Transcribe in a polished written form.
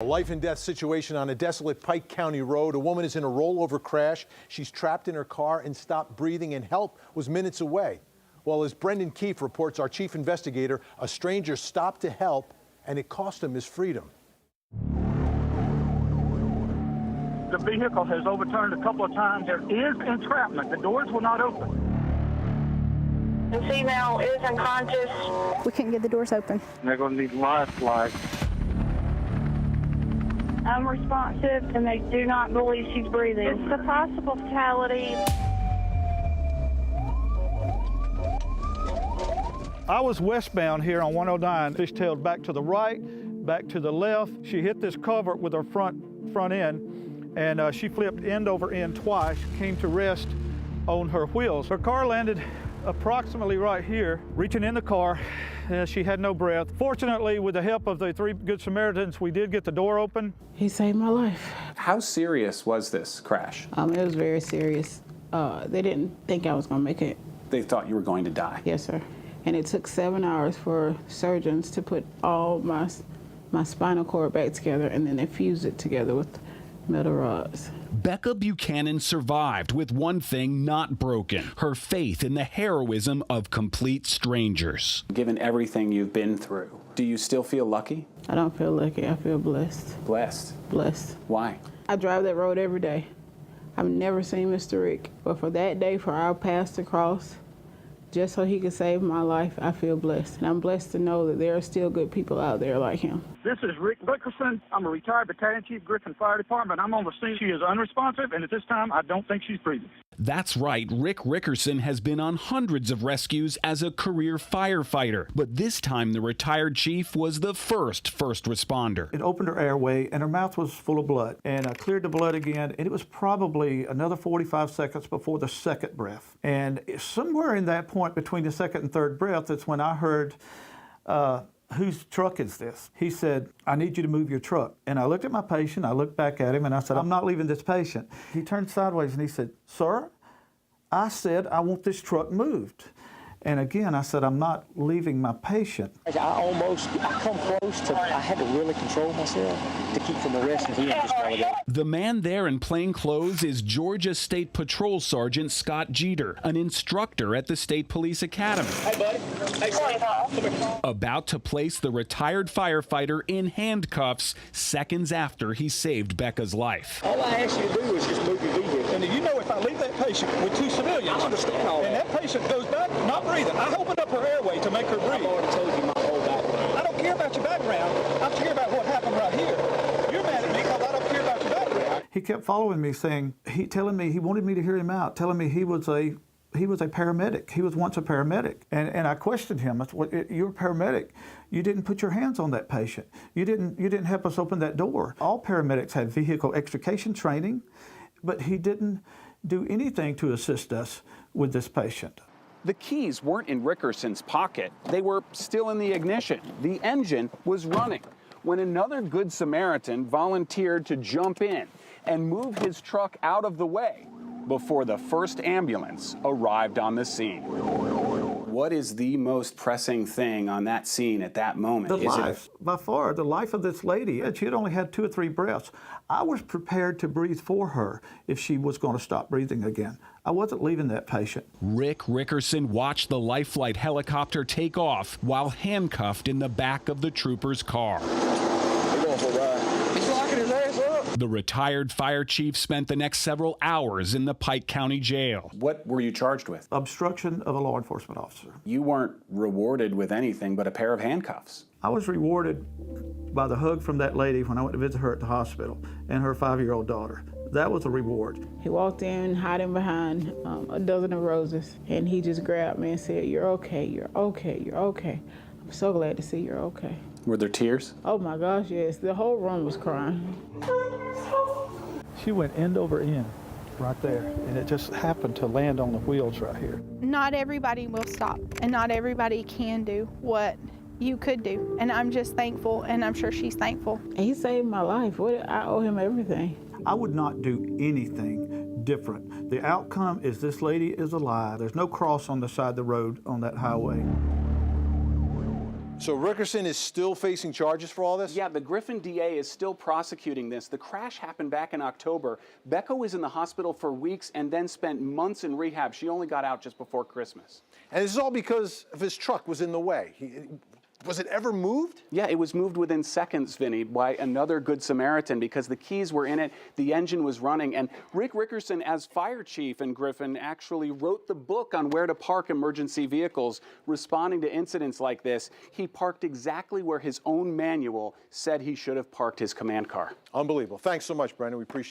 A life and death situation on a desolate Pike County road. A woman is in a rollover crash. She's trapped in her car and stopped breathing, and help was minutes away. Well, as Brendan Keefe reports, our chief investigator, a stranger stopped to help, and it cost him his freedom. The vehicle has overturned a couple of times. There is entrapment. The doors will not open. The female is unconscious. We couldn't get the doors open. They're going to need life flight. Unresponsive, and they do not believe she's breathing. It's a possible fatality. I was westbound here on 109, fishtailed back to the right, back to the left. She hit this culvert with her front end, and she flipped end over end twice, came to rest on her wheels. Her car landed approximately right here, reaching in the car. She had no breath. Fortunately, with the help of the 3 Good Samaritans, we did get the door open. He saved my life. How serious was this crash? It was very serious. They didn't think I was going to make it. They thought you were going to die. Yes, sir. And it took 7 hours for surgeons to put all my spinal cord back together, and then they fused it together with metal rods. Becca Buchanan survived with one thing not broken: her faith in the heroism of complete strangers. Given everything you've been through, do you still feel lucky? I don't feel lucky. I feel blessed. Blessed? Blessed. Why? I drive that road every day. I've never seen Mr. Rick, but for that day, for our paths to cross, just so he could save my life, I feel blessed. And I'm blessed to know that there are still good people out there like him. This is Rick Rickerson. I'm a retired battalion chief, Griffin Fire Department. I'm on the scene. She is unresponsive, and at this time, I don't think she's breathing. That's right, Rick Rickerson has been on hundreds of rescues as a career firefighter, but this time the retired chief was the first responder. It opened her airway, and her mouth was full of blood, and I cleared the blood again, and it was probably another 45 seconds before the second breath. And somewhere in that point between the second and third breath, that's when I heard, whose truck is this? He said, I need you to move your truck. And I looked at my patient, I looked back at him, and I said, I'm not leaving this patient. He turned sideways and he said, sir, I said I want this truck moved. And again, I said, I'm not leaving my patient. I come close to, I had to really control myself to keep from arresting him. The man there in plain clothes is Georgia State Patrol Sergeant Scott Jeter, an instructor at the State Police Academy. Hey, buddy. Hey, son. About to place the retired firefighter in handcuffs seconds after he saved Becca's life. All I ask you to do is just move your vehicle. And you know, if I leave that patient with 2 civilians, I understand all and that patient goes back not breathing, I opened up her airway to make her breathe. I've already told you my whole background. I don't care about your background. I care about what happened right here. You're mad at me because I don't care about your background. He kept following me, telling me he wanted me to hear him out, telling me he was a paramedic. He was once a paramedic. And I questioned him. I said, you're a paramedic. You didn't put your hands on that patient. You didn't help us open that door. All paramedics had vehicle extrication training, but he didn't do anything to assist us with this patient. The keys weren't in Rickerson's pocket. They were still in the ignition. The engine was running when another Good Samaritan volunteered to jump in and move his truck out of the way before the first ambulance arrived on the scene. What is the most pressing thing on that scene at that moment? By far, the life of this lady. She had only had 2 or 3 breaths. I was prepared to breathe for her if she was going to stop breathing again. I wasn't leaving that patient. Rick Rickerson watched the Life Flight helicopter take off while handcuffed in the back of the trooper's car. We're going for a ride. He's locking his ass up. The retired fire chief spent the next several hours in the Pike County Jail. What were you charged with? Obstruction of a law enforcement officer. You weren't rewarded with anything but a pair of handcuffs. I was rewarded by the hug from that lady when I went to visit her at the hospital and her 5-year-old daughter. That was a reward. He walked in, hiding behind a dozen of roses, and he just grabbed me and said, you're okay, you're okay, you're okay. I'm so glad to see you're okay. Were there tears? Oh my gosh, yes. The whole room was crying. She went end over end right there, and it just happened to land on the wheels right here. Not everybody will stop, and not everybody can do what you could do. And I'm just thankful, and I'm sure she's thankful. He saved my life. I owe him everything. I would not do anything different. The outcome is this lady is alive. There's no cross on the side of the road on that highway. So Rickerson is still facing charges for all this? Yeah, the Griffin DA is still prosecuting this. The crash happened back in October. Becca was in the hospital for weeks and then spent months in rehab. She only got out just before Christmas. And this is all because of his truck was in the way. Was it ever moved? Yeah, it was moved within seconds, Vinny, by another Good Samaritan because the keys were in it, the engine was running, and Rick Rickerson, as fire chief in Griffin, actually wrote the book on where to park emergency vehicles responding to incidents like this. He parked exactly where his own manual said he should have parked his command car. Unbelievable. Thanks so much, Brendan. We appreciate it.